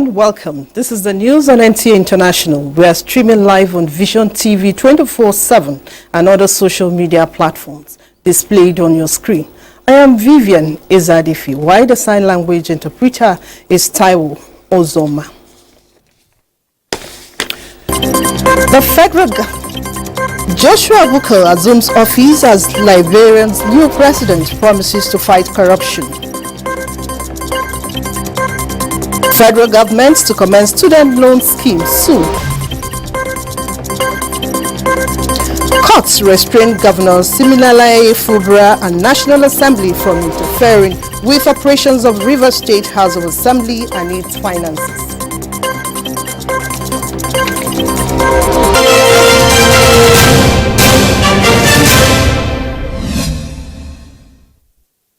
everyone, welcome. This is the news on NTA International. We are streaming live on Vision TV 24/7 and other social media platforms displayed on your screen. I am Vivian Ezadifi, while the sign language interpreter is Taiwo Ozoma. The federal Joshua Bukar assumes office as Liberia's new president, promises to fight corruption. Federal government to commence student loan scheme soon. Courts restrain Governor Siminalayi Fubara and National Assembly from interfering with operations of Rivers State House of Assembly and its finances.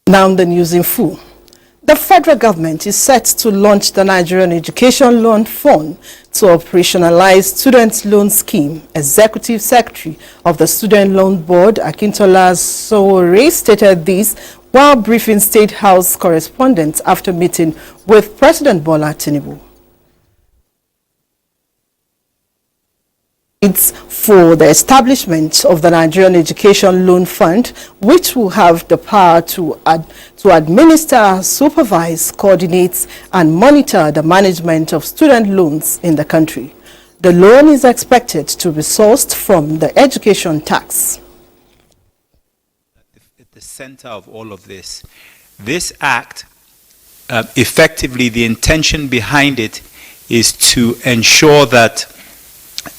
Now the news in full. The federal government is set to launch the Nigerian Education Loan Fund to operationalize student loan scheme. Executive Secretary of the Student Loan Board, Akintola Sowore, stated this while briefing State House correspondents after meeting with President Bola Tinubu. It's for the establishment of the Nigerian Education Loan Fund, which will have the power to administer, supervise, coordinate, and monitor the management of student loans in the country. The loan is expected to be sourced from the education tax. At the center of all of this act, effectively, the intention behind it is to ensure that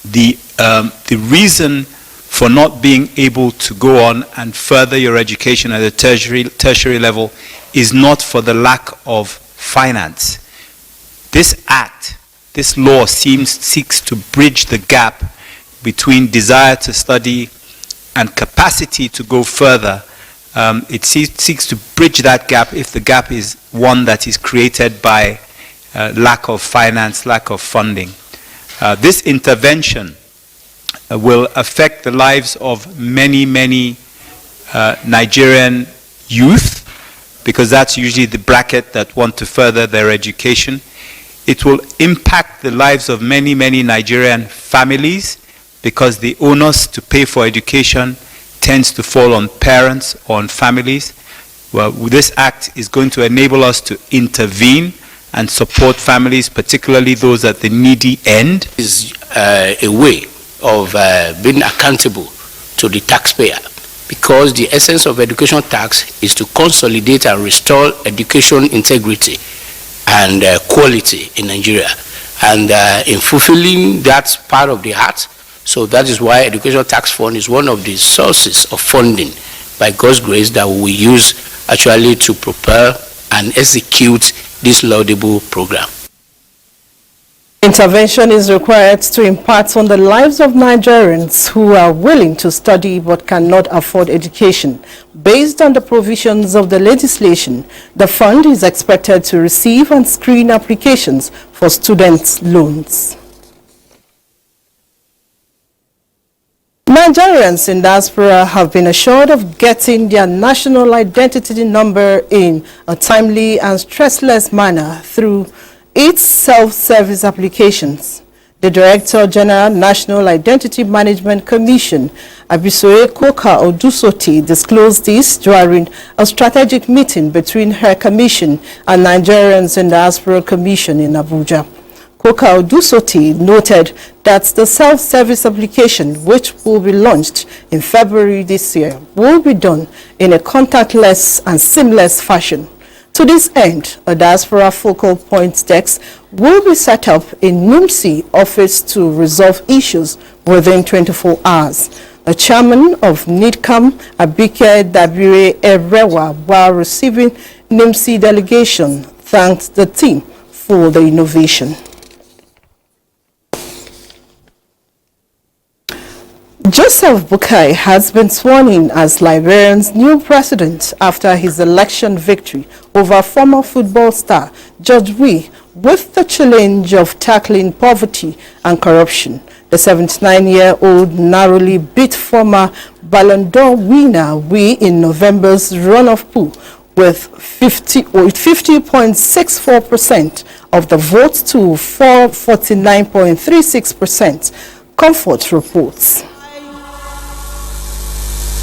the reason for not being able to go on and further your education at the tertiary level is not for the lack of finance. This act, this law seeks to bridge the gap between desire to study and capacity to go further. It seeks to bridge that gap if the gap is one that is created by lack of finance, lack of funding. This intervention will affect the lives of many Nigerian youth, because that's usually the bracket that want to further their education. It will impact the lives of many Nigerian families, because the onus to pay for education tends to fall on parents or on families. Well, this act is going to enable us to intervene and support families, particularly those at the needy end. Is a way of being accountable to the taxpayer, because the essence of education tax is to consolidate and restore education integrity and quality in Nigeria. And in fulfilling that part of the heart, so that is why Education Tax Fund is one of the sources of funding, by God's grace, that we use actually to prepare and execute this laudable program. Intervention is required to impact on the lives of Nigerians who are willing to study but cannot afford education. Based on the provisions of the legislation, the fund is expected to receive and screen applications for student loans. Nigerians in diaspora have been assured of getting their national identity number in a timely and stressless manner through its self-service applications. The Director General, National Identity Management Commission, Abisoye Koka Odusoti, disclosed this during a strategic meeting between her commission and Nigerians in Diaspora Commission in Abuja. Koka Odusoti noted that the self-service application, which will be launched in February this year, will be done in a contactless and seamless fashion. To this end, a diaspora focal point desk will be set up in NIMSI office to resolve issues within 24 hours. The chairman of NIDCAM, Abike Dabire Erewa, while receiving NIMSI delegation, thanked the team for the innovation. Joseph Boakai has been sworn in as Liberia's new president after his election victory over former football star George Weah, with the challenge of tackling poverty and corruption. The 79-year-old narrowly beat former Ballon d'Or winner Weah in November's runoff poll, with 50.64% of the votes to 49.36%. Comfort reports.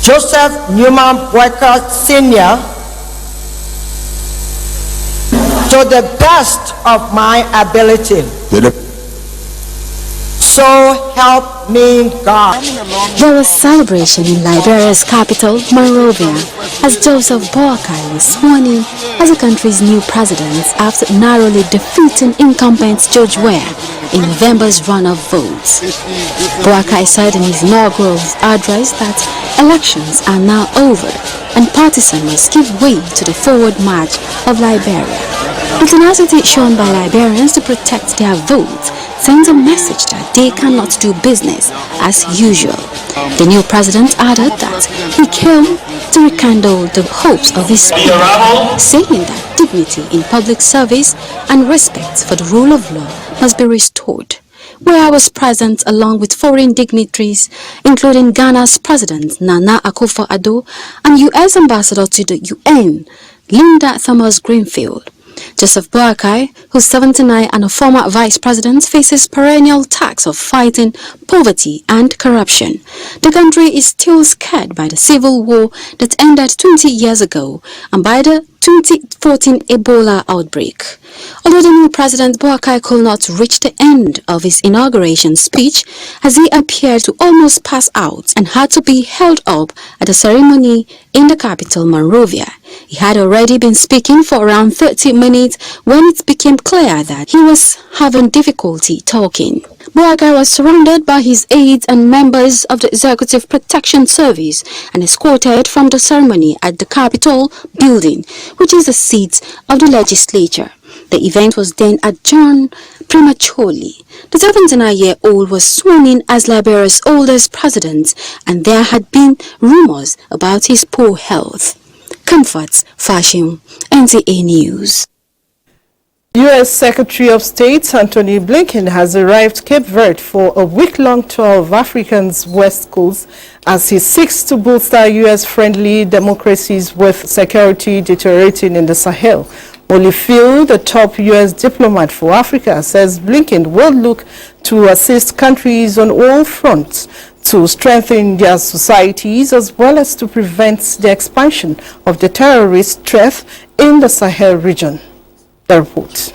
Joseph Newman Boycott Sr., to the best of my ability. So help me God. There was celebration in Liberia's capital, Monrovia, as Joseph Boakai was sworn in as the country's new president after narrowly defeating incumbent George Weah in November's run-off votes. Boakai said in his inaugural address that elections are now over and partisans must give way to the forward march of Liberia. The tenacity shown by Liberians to protect their votes sends a message that they cannot do business as usual. The new president added that he came to rekindle the hopes of his people, saying that dignity in public service and respect for the rule of law must be restored. Where I was present along with foreign dignitaries, including Ghana's President Nana Akufo-Addo and U.S. Ambassador to the UN, Linda Thomas-Greenfield. Joseph Boakai, who's 79 and a former vice president, faces perennial tax of fighting poverty and corruption. The country is still scared by the civil war that ended 20 years ago and by the 2014 Ebola outbreak. Although the new president Boakai could not reach the end of his inauguration speech as he appeared to almost pass out and had to be held up at a ceremony in the capital Monrovia. He had already been speaking for around 30 minutes when it became clear that he was having difficulty talking. Boakai was surrounded by his aides and members of the Executive Protection Service and escorted from the ceremony at the Capitol building, which is the seat of the legislature. The event was then adjourned prematurely. The 79-year-old was sworn in as Liberia's oldest president, and there had been rumors about his poor health. Comforts, Fashion, NTA News. U.S. Secretary of State Antony Blinken has arrived Cape Verde for a week-long tour of Africa's West Coast as he seeks to bolster U.S.-friendly democracies with security deteriorating in the Sahel. Olifield, the top U.S. diplomat for Africa, says Blinken will look to assist countries on all fronts to strengthen their societies as well as to prevent the expansion of the terrorist threat in the Sahel region. The report.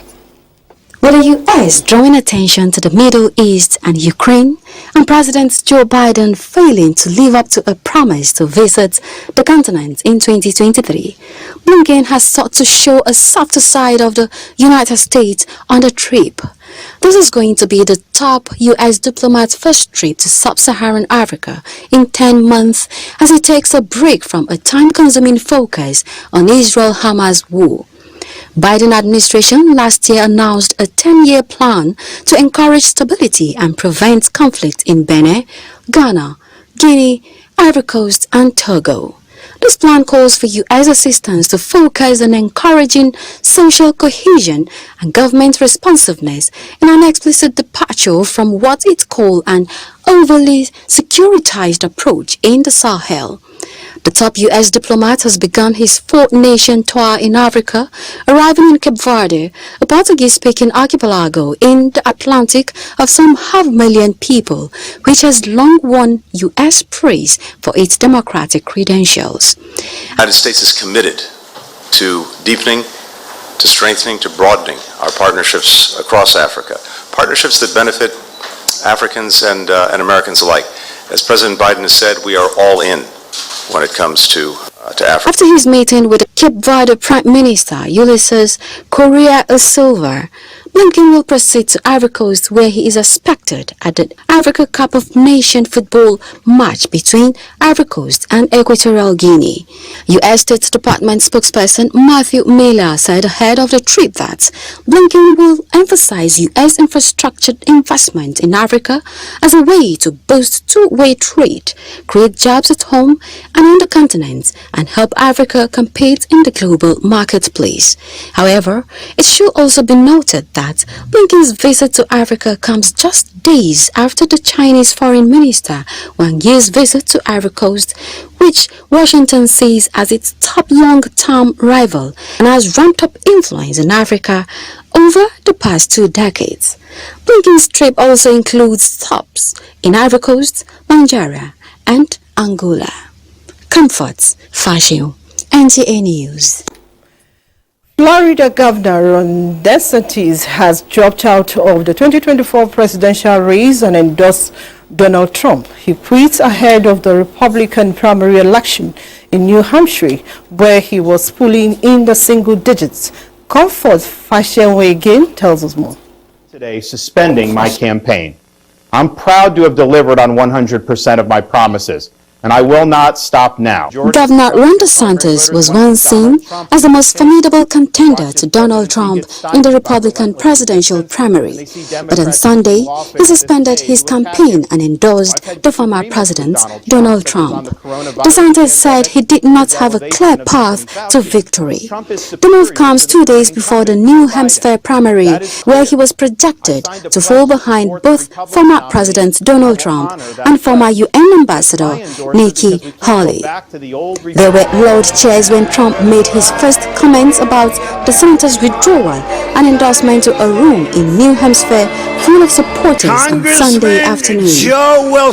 With the U.S. drawing attention to the Middle East and Ukraine, and President Joe Biden failing to live up to a promise to visit the continent in 2023, Blinken has sought to show a softer side of the United States on the trip. This is going to be the top U.S. diplomat's first trip to sub-Saharan Africa in 10 months as he takes a break from a time-consuming focus on Israel-Hamas war. Biden administration last year announced a 10-year plan to encourage stability and prevent conflict in Benin, Ghana, Guinea, Ivory Coast, and Togo. This plan calls for U.S. assistance to focus on encouraging social cohesion and government responsiveness in an explicit departure from what it called an overly securitized approach in the Sahel. The top U.S. diplomat has begun his fourth-nation tour in Africa, arriving in Cape Verde, a Portuguese-speaking archipelago in the Atlantic of some 500,000 people, which has long won U.S. praise for its democratic credentials. The United States is committed to deepening, to strengthening, to broadening our partnerships across Africa, partnerships that benefit Africans and Americans alike. As President Biden has said, we are all in when it comes to Africa. After his meeting with the Cape Verde Prime Minister Ulysses Correa da Silva, Blinken will proceed to Ivory Coast, where he is expected at the Africa Cup of Nations football match between Ivory Coast and Equatorial Guinea. U.S. State Department spokesperson Matthew Miller said ahead of the trip that Blinken will emphasize U.S. infrastructure investment in Africa as a way to boost two-way trade, create jobs at home and on the continent, and help Africa compete in the global marketplace. However, it should also be noted that that, Blinken's visit to Africa comes just days after the Chinese Foreign Minister Wang Yi's visit to Ivory Coast, which Washington sees as its top long-term rival and has ramped up influence in Africa over the past 2 decades. Blinken's trip also includes stops in Ivory Coast, Nigeria, and Angola. Comforts, Fashion, NTA News. Florida Governor Ron DeSantis has dropped out of the 2024 presidential race and endorsed Donald Trump. He quit ahead of the Republican primary election in New Hampshire, where he was pulling in the single digits. Comfort Fashion again tells us more. Today, suspending my campaign. I'm proud to have delivered on 100% of my promises, and I will not stop now. Governor Ron DeSantis was once seen as the most formidable contender to Donald Trump in the Republican presidential primary. But on Sunday, he suspended his campaign and endorsed the former president, Donald Trump. DeSantis said he did not have a clear path to victory. The move comes 2 days before the New Hampshire primary, where he was projected to fall behind both former President Donald Trump and former UN Ambassador Nikki Haley. There were loud cheers when Trump made his first comments about DeSantis' withdrawal and endorsement to a room in New Hampshire full of supporters on Sunday afternoon.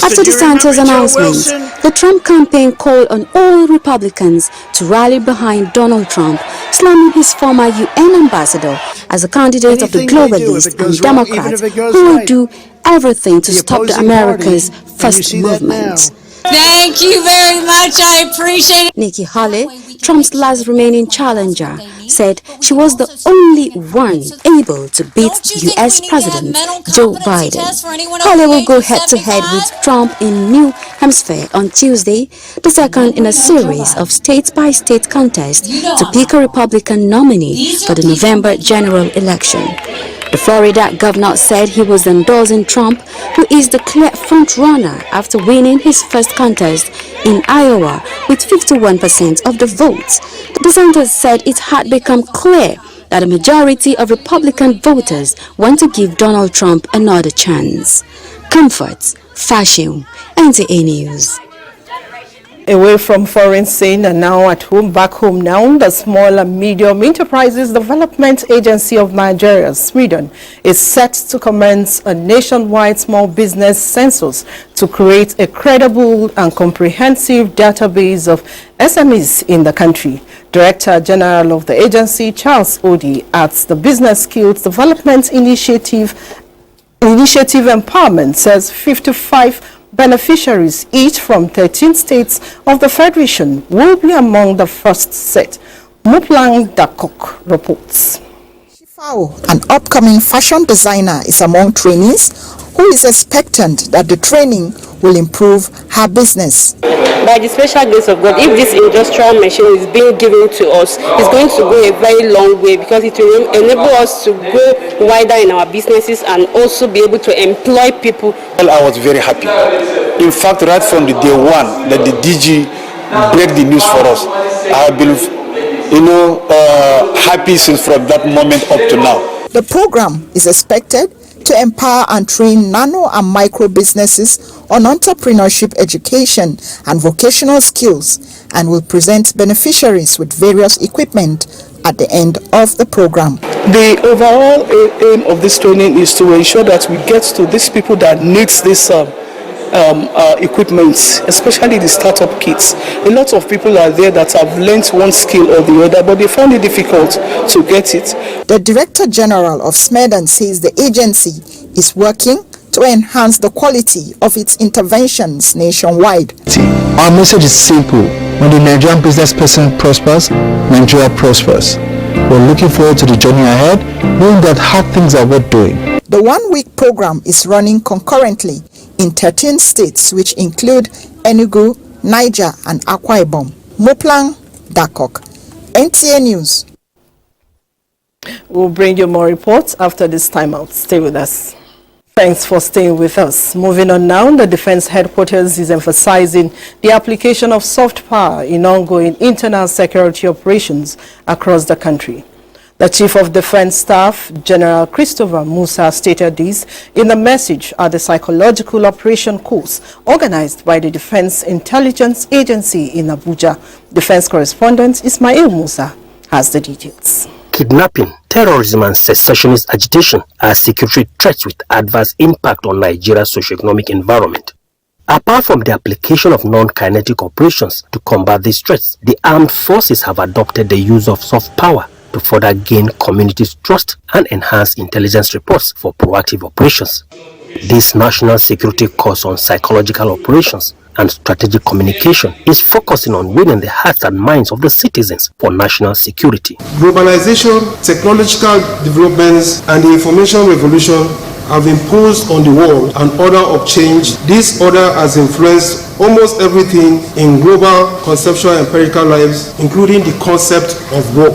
After DeSantis' announcement, the Trump campaign called on all Republicans to rally behind Donald Trump, slamming his former UN ambassador as a candidate of the globalists and Democrats who will do everything to stop the America's First movement. Thank you very much. I appreciate it. Nikki Haley, Trump's last remaining challenger, said she was the only one able to beat U.S. President Joe Biden. Haley will go head-to-head with Trump in New Hampshire on Tuesday, the second in a series of state-by-state contests to pick a Republican nominee for the November general election. The Florida governor said he was endorsing Trump, who is the clear front-runner after winning his first contest in Iowa with 51% of the votes. DeSantis said it had become clear that a majority of Republican voters want to give Donald Trump another chance. Comforts, Fashion, NTA News. Away from foreign scene and now at home, back home now, the Small and Medium Enterprises Development Agency of Nigeria, Sweden, is set to commence a nationwide small business census to create a credible and comprehensive database of SMEs in the country. Director General of the agency, Charles Odi, adds the Business Skills Development Initiative Empowerment says 55 beneficiaries, each from 13 states of the Federation, will be among the first set. Muplang Dakok reports. Shifao, an upcoming fashion designer, is among trainees who is expectant that the training will improve her business. By the special grace of God, if this industrial machine is being given to us, it's going to go a very long way because it will enable us to go wider in our businesses and also be able to employ people. Well, I was very happy. In fact, right from the day one that the DG break the news for us, I have been, happy since from that moment up to now. The program is expected to empower and train nano and micro businesses on entrepreneurship education and vocational skills and will present beneficiaries with various equipment at the end of the program. The overall aim of this training is to ensure that we get to these people that needs this equipment, especially the startup kits. A lot of people are there that have learned one skill or the other, but they find it difficult to get it. The Director General of SMEDAN says the agency is working to enhance the quality of its interventions nationwide. Our message is simple. When the Nigerian business person prospers, Nigeria prospers. We're looking forward to the journey ahead, knowing that hard things are worth doing. The one-week program is running concurrently in 13 states, which include Enugu, Niger, and Akwa Ibom. Moplang, Dakok, NTA News. We'll bring you more reports after this timeout. Stay with us. Thanks for staying with us. Moving on now, the Defense Headquarters is emphasizing the application of soft power in ongoing internal security operations across the country. The Chief of Defense Staff, General Christopher Musa, stated this in a message at the psychological operation course organized by the Defense Intelligence Agency in Abuja. Defense correspondent Ismail Musa has the details. Kidnapping, terrorism and secessionist agitation are security threats with adverse impact on Nigeria's socio-economic environment. Apart from the application of non-kinetic operations to combat these threats, the armed forces have adopted the use of soft power to further gain communities' trust and enhance intelligence reports for proactive operations. This national security course on psychological operations and strategic communication is focusing on winning the hearts and minds of the citizens for national security. Globalization, technological developments, and the information revolution have imposed on the world an order of change. This order has influenced almost everything in global conceptual and empirical lives, including the concept of war.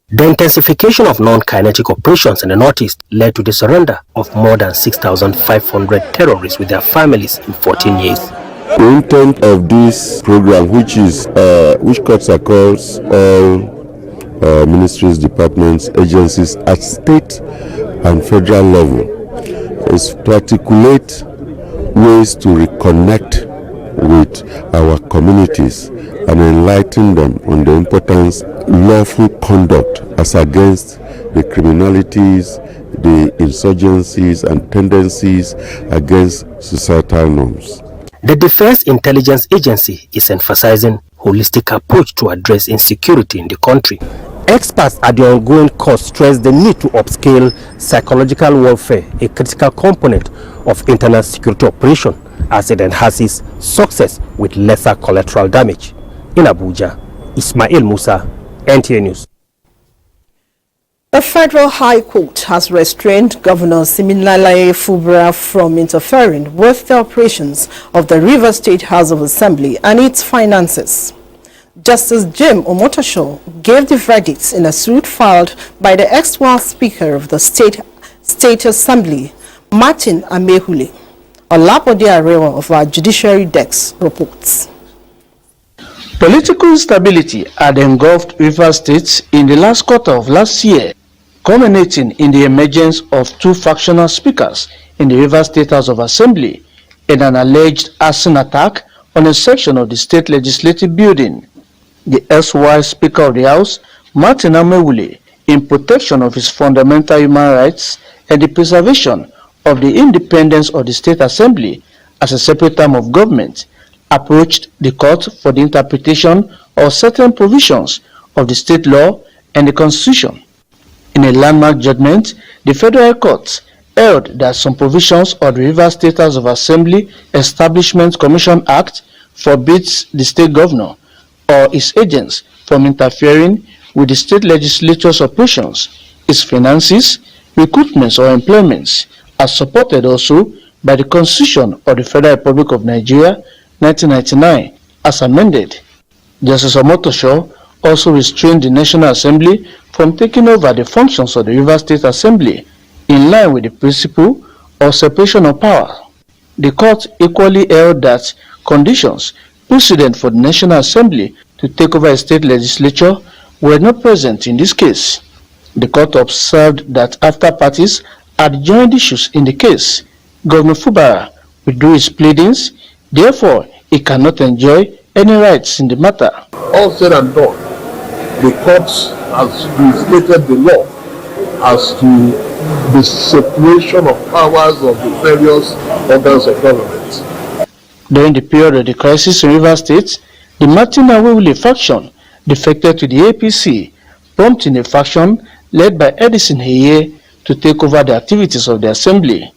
The intensification of non-kinetic operations in the Northeast led to the surrender of more than 6,500 terrorists with their families in 14 years. The intent of this program, which cuts across all ministries, departments, agencies at state and federal level, is to articulate ways to reconnect with our communities and enlighten them on the importance of lawful conduct as against the criminalities, the insurgencies and tendencies against societal norms. The Defense Intelligence Agency is emphasizing holistic approach to address insecurity in the country. Experts at the ongoing course stress the need to upscale psychological warfare, a critical component of internal security operation, as it enhances success with lesser collateral damage. In Abuja, Ismail Musa, NTA News. The Federal High Court has restrained Governor Siminalayi Fubara from interfering with the operations of the Rivers State House of Assembly and its finances. Justice Jim Omotosho gave the verdicts in a suit filed by the ex-wife Speaker of the State Assembly, Martin Amehule. Olabode Arewa of our Judiciary Desk reports. Political instability had engulfed Rivers State in the last quarter of last year, culminating in the emergence of two factional speakers in the Rivers State House of Assembly in an alleged arson attack on a section of the state legislative building. The ex-wife Speaker of the House, Martin Amehule, in protection of his fundamental human rights and the preservation of the independence of the State Assembly as a separate arm of government, approached the court for the interpretation of certain provisions of the state law and the Constitution. In a landmark judgment, the Federal Court held that some provisions of the Rivers State House of Assembly Establishment Commission Act forbids the state governor or his agents from interfering with the state legislature's operations, its finances, recruitments or employments, as supported also by the Constitution of the Federal Republic of Nigeria, 1999, as amended. Justice Omotosho also restrained the National Assembly from taking over the functions of the Rivers State Assembly in line with the principle of separation of power. The court equally held that conditions precedent for the National Assembly to take over a state legislature were not present in this case. The court observed that after parties had joined issues in the case, Governor Fubara withdrew his pleadings, therefore he cannot enjoy any rights in the matter. All said and done, the court has restated the law as to the separation of powers of the various organs of government. During the period of the crisis in Rivers State, the Martin Amehule faction defected to the APC, prompting a faction led by Edison Heye to take over the activities of the assembly.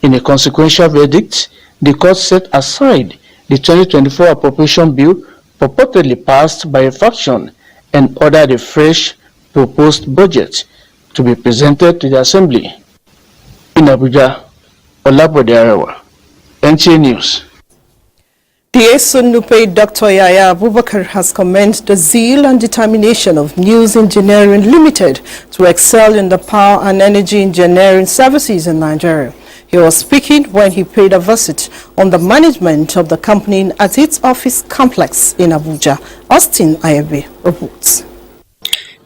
In a consequential verdict, the court set aside the 2024 appropriation bill purportedly passed by a faction and ordered a fresh proposed budget to be presented to the assembly. In Abuja, Olabode Arewa, NTA News. The Esun-Nupe Dr. Yaya Abubakar has commended the zeal and determination of News Engineering Limited to excel in the power and energy engineering services in Nigeria. He was speaking when he paid a visit on the management of the company at its office complex in Abuja. Austin Ayebe reports.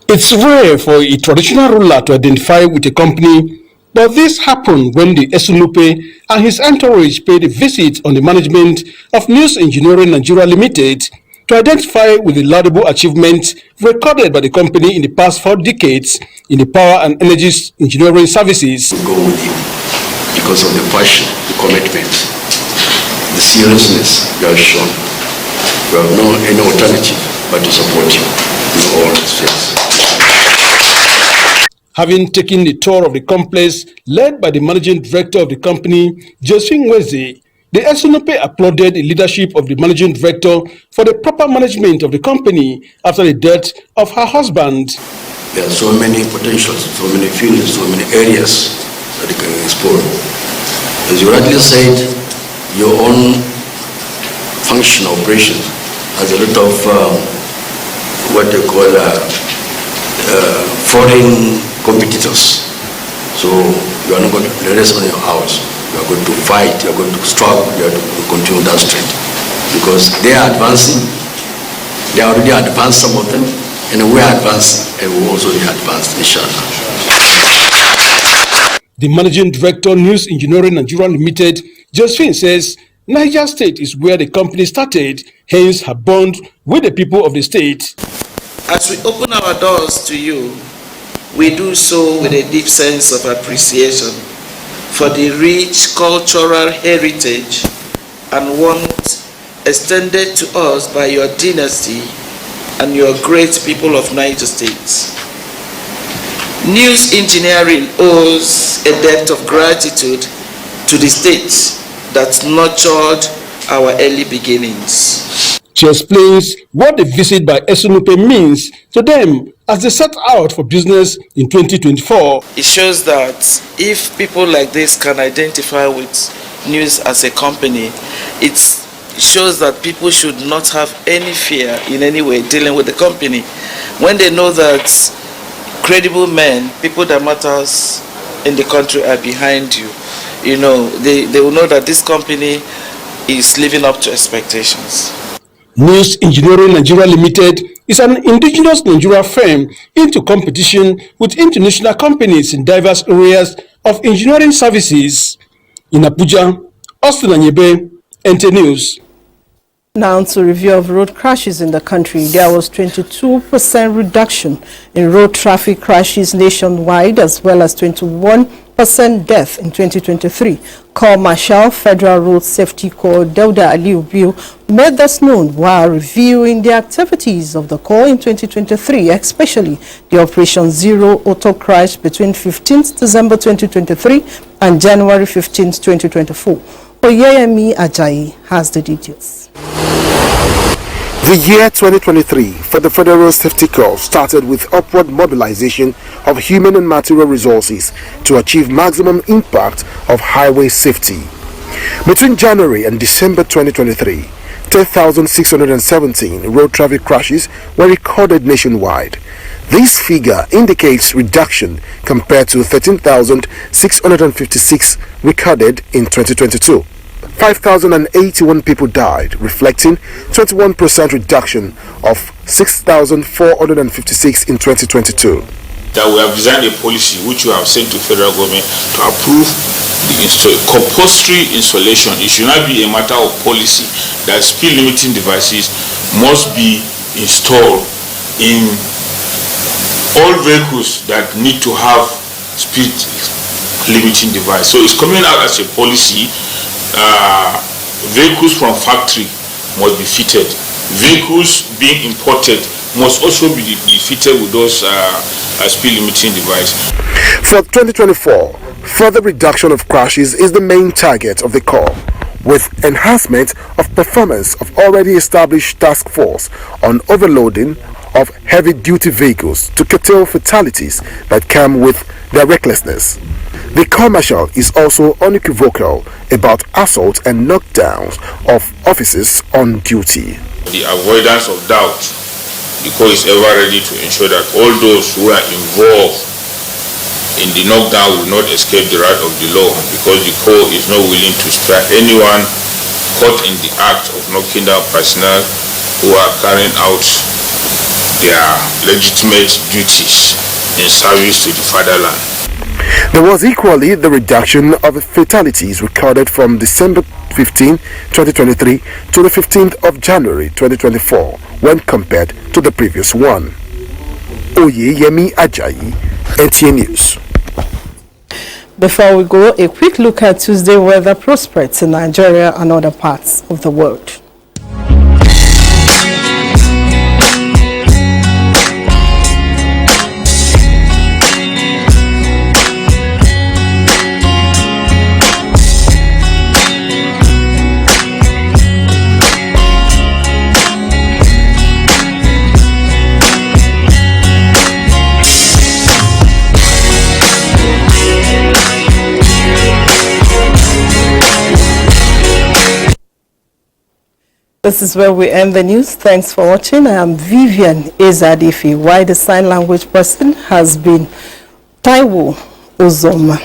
It's rare for a traditional ruler to identify with a company, but this happened when the Esunupe and his entourage paid a visit on the management of News Engineering Nigeria Limited to identify with the laudable achievements recorded by the company in the past 4 decades in the power and energy engineering services. Go with you because of the passion, the commitment, the seriousness you have shown. We have no any alternative but to support you in all spheres. Having taken the tour of the complex led by the managing director of the company, Josephine Weze, the Esunupe applauded the leadership of the managing director for the proper management of the company after the death of her husband. There are so many potentials, so many fields, so many areas that you can explore. As you rightly said, your own function operation has a lot of what they call foreign competitors. So you are not going to rest on your house. You are going to fight, you are going to struggle, you are going to continue that strength. Because they are advancing, they are already advanced, some of them, and we are advancing, and we will also be advanced, inshallah. The managing director, News Engineering Nigeria Limited, Josephine says, Niger State is where the company started, hence her bond with the people of the state. As we open our doors to you, we do so with a deep sense of appreciation for the rich cultural heritage and warmth extended to us by your dynasty and your great people of Niger State. News Engineering owes a debt of gratitude to the state that nurtured our early beginnings. She explains what the visit by Esunupe means to them as they set out for business in 2024. It shows that if people like this can identify with News as a company, it shows that people should not have any fear in any way dealing with the company. When they know that credible men, people that matters in the country are behind you, you know, they will know that this company is living up to expectations. News Engineering Nigeria Limited is an indigenous Nigeria firm into competition with international companies in diverse areas of engineering services. In Abuja, Austin Anyebe, NTA News. Now to review of road crashes in the country. There was 22% reduction in road traffic crashes nationwide, as well as 21% death in 2023. Corps Marshal Federal Road Safety Corps Dauda Aliubiu made this known while reviewing the activities of the Corps in 2023, especially the Operation Zero Auto Crash between 15th December 2023 and January 15th, 2024. Oyeyemi Ajayi has the details. The year 2023 for the Federal Safety Corps started with upward mobilization of human and material resources to achieve maximum impact of highway safety. Between January and December 2023, 10,617 road traffic crashes were recorded nationwide. This figure indicates reduction compared to 13,656 recorded in 2022. 5,081 people died, reflecting 21% reduction of 6,456 in 2022. That we have designed a policy which we have sent to federal government to approve the compulsory installation. It should not be a matter of policy that speed limiting devices must be installed in all vehicles that need to have speed limiting device. So it's coming out as a policy. Vehicles from factory must be fitted. Vehicles being imported must also be fitted with those speed limiting devices. For 2024, further reduction of crashes is the main target of the Corps, with enhancement of performance of already established task force on overloading of heavy-duty vehicles to curtail fatalities that come with their recklessness. The Corps Marshal is also unequivocal about assault and knockdowns of officers on duty. The avoidance of doubt, the Corps is ever ready to ensure that all those who are involved in the knockdown will not escape the wrath of the law, because the Corps is not willing to strike anyone caught in the act of knocking down personnel who are carrying out their legitimate duties in service to the fatherland. There was equally the reduction of fatalities recorded from December 15, 2023 to the 15th of January 2024 when compared to the previous one. Oyeyemi Ajayi, NTA News. Before we go, a quick look at Tuesday weather prospects in Nigeria and other parts of the world. This is where we end the news. Thanks for watching. I am Vivian Ezadifi. Why the sign language person has been Taiwo Uzoma.